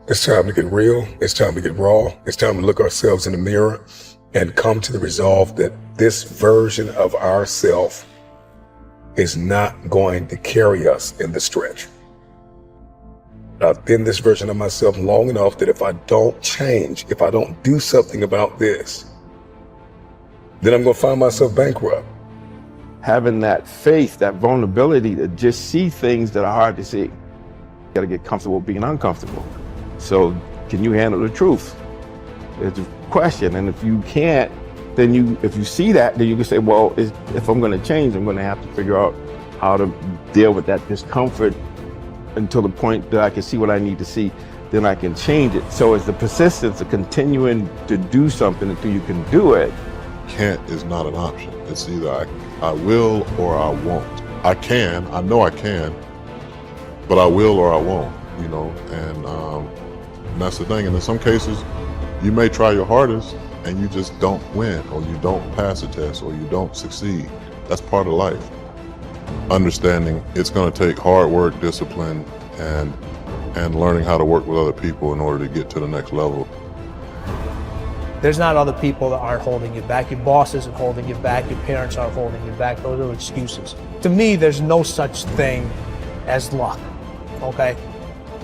It's time to get real. It's time to get raw. It's time to look ourselves in the mirror and come to the resolve that this version of ourself is not going to carry us in the stretch. I've been this version of myself long enough that if I don't change, if I don't do something about this, then I'm going to find myself bankrupt. Having that faith, that vulnerability to just see things that are hard to see. You got to get comfortable being uncomfortable. So can you handle the truth? It's a question. And if you can't, then if you see that, then you can say, well, if I'm going to change, I'm going to have to figure out how to deal with that discomfort until the point that I can see what I need to see, then I can change it. So it's the persistence of continuing to do something until you can do it. Can't is not an option. It's either I will or I won't. I can, I know I can, but I will or I won't, you know, and that's the thing. And in some cases, you may try your hardest and you just don't win, or you don't pass a test, or you don't succeed. That's part of life. Understanding it's going to take hard work, discipline, and learning how to work with other people in order to get to the next level. There's not other people that aren't holding you back. Your boss isn't holding you back. Your parents aren't holding you back. Those are excuses. To me, there's no such thing as luck, okay?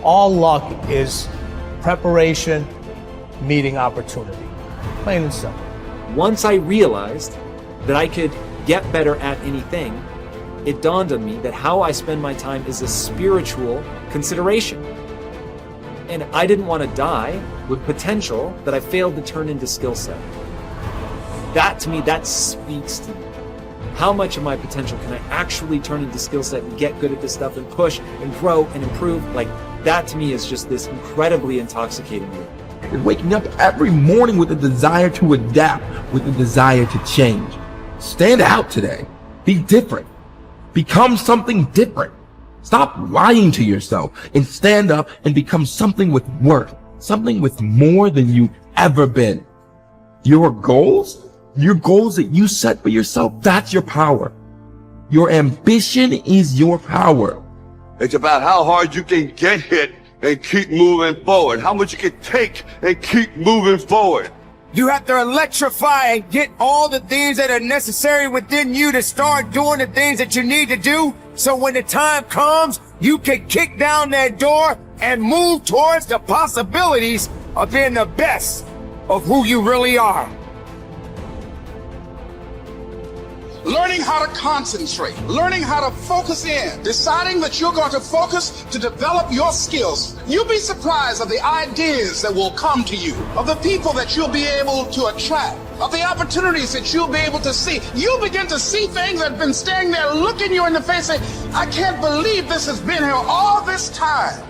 All luck is preparation meeting opportunity. Plain and simple. Once I realized that I could get better at anything, it dawned on me that how I spend my time is a spiritual consideration. And I didn't want to die with potential that I failed to turn into skill set. That, to me, that speaks to me. How much of my potential can I actually turn into skill set and get good at this stuff and push and grow and improve? Like, that to me is just this incredibly intoxicating loop. Is waking up every morning with a desire to adapt, with a desire to change. Stand out today. Be different. Become something different. Stop lying to yourself and stand up and become something with worth, something with more than you've ever been. Your goals that you set for yourself, that's your power. Your ambition is your power. It's about how hard you can get hit and keep moving forward. How much you can take and keep moving forward. You have to electrify and get all the things that are necessary within you to start doing the things that you need to do. So when the time comes, you can kick down that door and move towards the possibilities of being the best of who you really are. Learning how to concentrate, learning how to focus in, deciding that you're going to focus to develop your skills. You'll be surprised of the ideas that will come to you, of the people that you'll be able to attract, of the opportunities that you'll be able to see. You'll begin to see things that have been standing there looking you in the face saying, I can't believe this has been here all this time.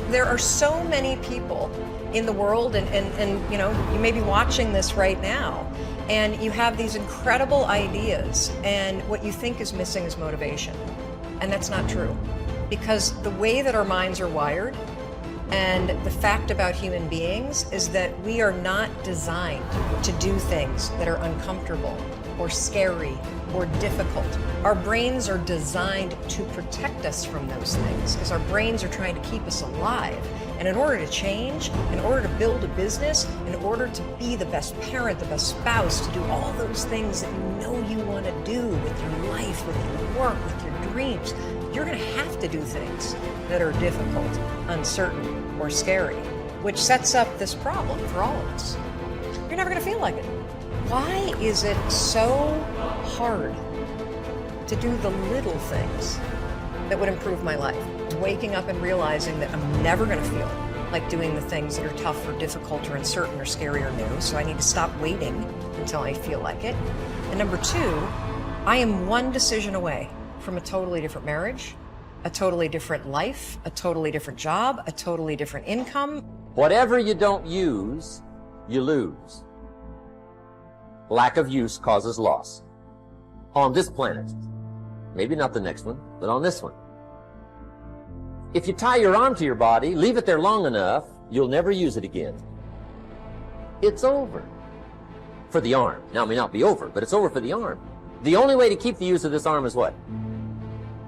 There are so many people in the world and you know, you may be watching this right now, and you have these incredible ideas, and what you think is missing is motivation. And that's not true. Because the way that our minds are wired, and the fact about human beings, is that we are not designed to do things that are uncomfortable or scary or difficult. Our brains are designed to protect us from those things, because our brains are trying to keep us alive. And in order to change, in order to build a business, in order to be the best parent, the best spouse, to do all those things that you know you want to do with your life, with your work, with your dreams, you're going to have to do things that are difficult, uncertain, or scary, which sets up this problem for all of us. You're never going to feel like it. Why is it so hard to do the little things that would improve my life? Waking up and realizing that I'm never going to feel like doing the things that are tough or difficult or uncertain or scary or new, so I need to stop waiting until I feel like it. And number two, I am one decision away from a totally different marriage, a totally different life, a totally different job, a totally different income. Whatever you don't use, you lose. Lack of use causes loss. On this planet. Maybe not the next one, but on this one. If you tie your arm to your body, leave it there long enough, you'll never use it again. It's over. For the arm. Now, it may not be over, but it's over for the arm. The only way to keep the use of this arm is what?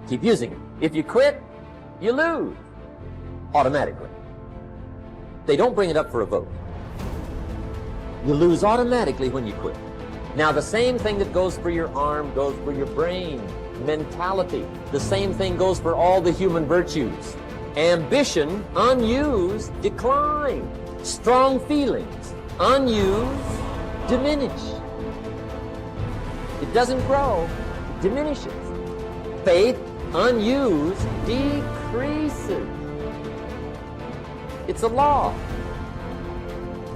Keep using it. If you quit, you lose. Automatically. They don't bring it up for a vote. You lose automatically when you quit. Now, the same thing that goes for your arm goes for your brain, mentality. The same thing goes for all the human virtues. Ambition, unused, decline. Strong feelings, unused, diminish. It doesn't grow, it diminishes. Faith, unused, decreases. It's a law.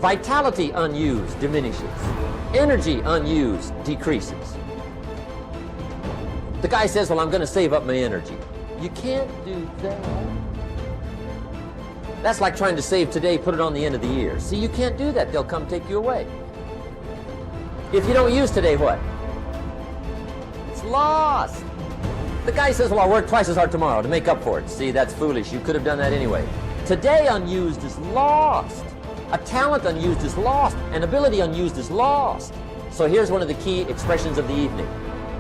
Vitality, unused, diminishes. Energy, unused, decreases. The guy says, well, I'm going to save up my energy. You can't do that. That's like trying to save today, put it on the end of the year. See, you can't do that. They'll come take you away. If you don't use today, what? It's lost. The guy says, well, I'll work twice as hard tomorrow to make up for it. See, that's foolish. You could have done that anyway. Today unused is lost. A talent unused is lost. An ability unused is lost. So here's one of the key expressions of the evening.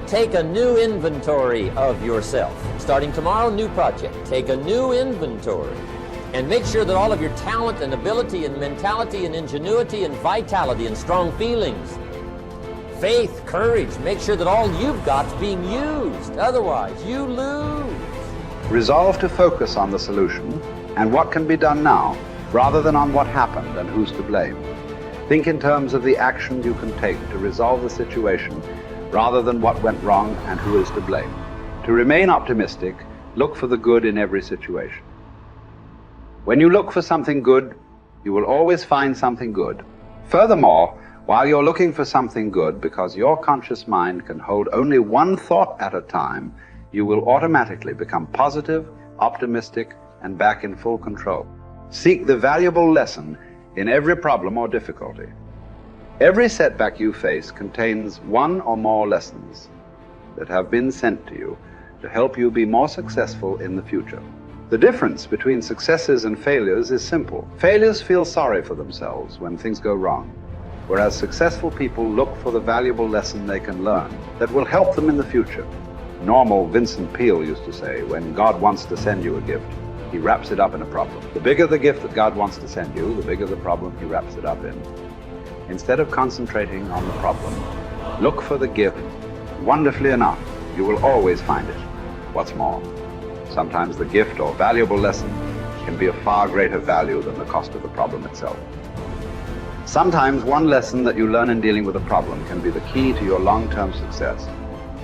Take a new inventory of yourself. Starting tomorrow, new project. Take a new inventory. And make sure that all of your talent and ability and mentality and ingenuity and vitality and strong feelings, faith, courage, make sure that all you've got is being used. Otherwise, you lose. Resolve to focus on the solution and what can be done now, rather than on what happened and who's to blame. Think in terms of the action you can take to resolve the situation, rather than what went wrong and who is to blame. To remain optimistic, look for the good in every situation. When you look for something good, you will always find something good. Furthermore, while you're looking for something good, because your conscious mind can hold only one thought at a time, you will automatically become positive, optimistic, and back in full control. Seek the valuable lesson in every problem or difficulty. Every setback you face contains one or more lessons that have been sent to you to help you be more successful in the future. The difference between successes and failures is simple. Failures feel sorry for themselves when things go wrong, whereas successful people look for the valuable lesson they can learn that will help them in the future. Normal Vincent Peale used to say, when God wants to send you a gift, he wraps it up in a problem. The bigger the gift that God wants to send you, the bigger the problem he wraps it up in. Instead of concentrating on the problem, look for the gift. Wonderfully enough, you will always find it. What's more, sometimes the gift or valuable lesson can be of far greater value than the cost of the problem itself. Sometimes one lesson that you learn in dealing with a problem can be the key to your long-term success.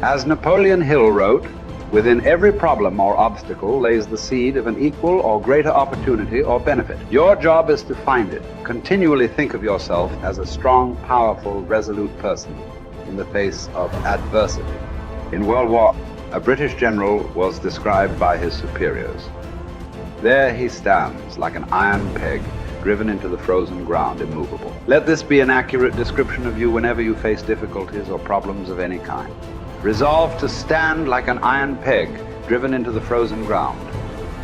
As Napoleon Hill wrote, within every problem or obstacle lays the seed of an equal or greater opportunity or benefit. Your job is to find it. Continually think of yourself as a strong, powerful, resolute person in the face of adversity. In World War, a British general was described by his superiors. There he stands like an iron peg driven into the frozen ground, immovable. Let this be an accurate description of you whenever you face difficulties or problems of any kind. Resolve to stand like an iron peg driven into the frozen ground.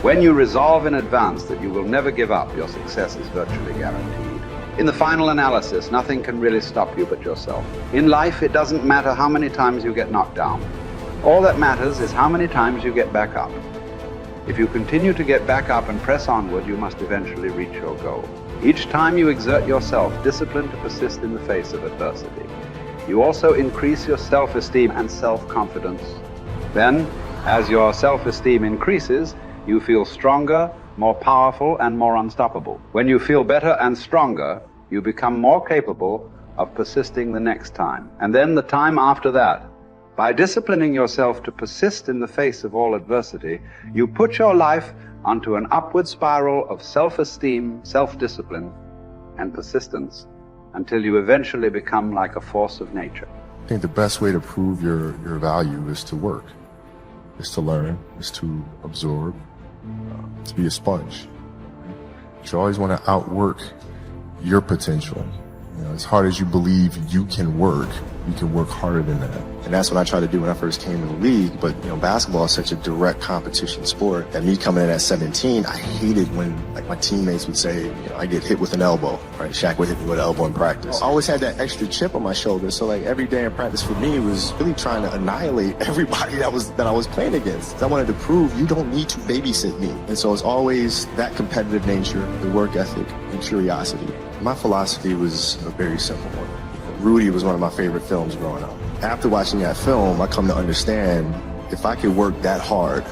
When you resolve in advance that you will never give up, your success is virtually guaranteed. In the final analysis, nothing can really stop you but yourself. In life, it doesn't matter how many times you get knocked down. All that matters is how many times you get back up. If you continue to get back up and press onward, you must eventually reach your goal. Each time you exert yourself, disciplined to persist in the face of adversity, you also increase your self-esteem and self-confidence. Then, as your self-esteem increases, you feel stronger, more powerful, and more unstoppable. When you feel better and stronger, you become more capable of persisting the next time, and then the time after that. By disciplining yourself to persist in the face of all adversity, you put your life onto an upward spiral of self-esteem, self-discipline, and persistence until you eventually become like a force of nature. I think the best way to prove your value is to work, is to learn, is to absorb, to be a sponge. You always want to outwork your potential. You know, As hard as you believe you can work harder than that. And that's what I tried to do when I first came in the league. But, basketball is such a direct competition sport that me coming in at 17, I hated when my teammates would say, I get hit with an elbow, right? Shaq would hit me with an elbow in practice. I always had that extra chip on my shoulder. So every day in practice for me was really trying to annihilate everybody that I was playing against. I wanted to prove you don't need to babysit me. And so it's always that competitive nature, the work ethic, and curiosity. My philosophy was a very simple one. Rudy was one of my favorite films growing up. After watching that film, I come to understand if I could work that hard,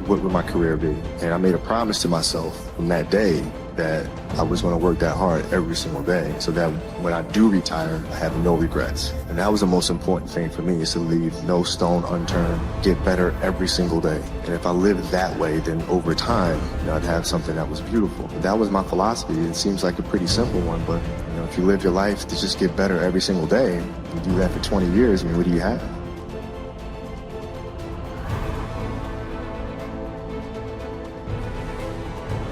what would my career be? And I made a promise to myself from that day that I was going to work that hard every single day so that when I do retire, I have no regrets. And that was the most important thing for me, is to leave no stone unturned, get better every single day. And if I lived that way, then over time, I'd have something that was beautiful. That was my philosophy. It seems like a pretty simple one, but if you live your life to just get better every single day, you do that for 20 years, what do you have?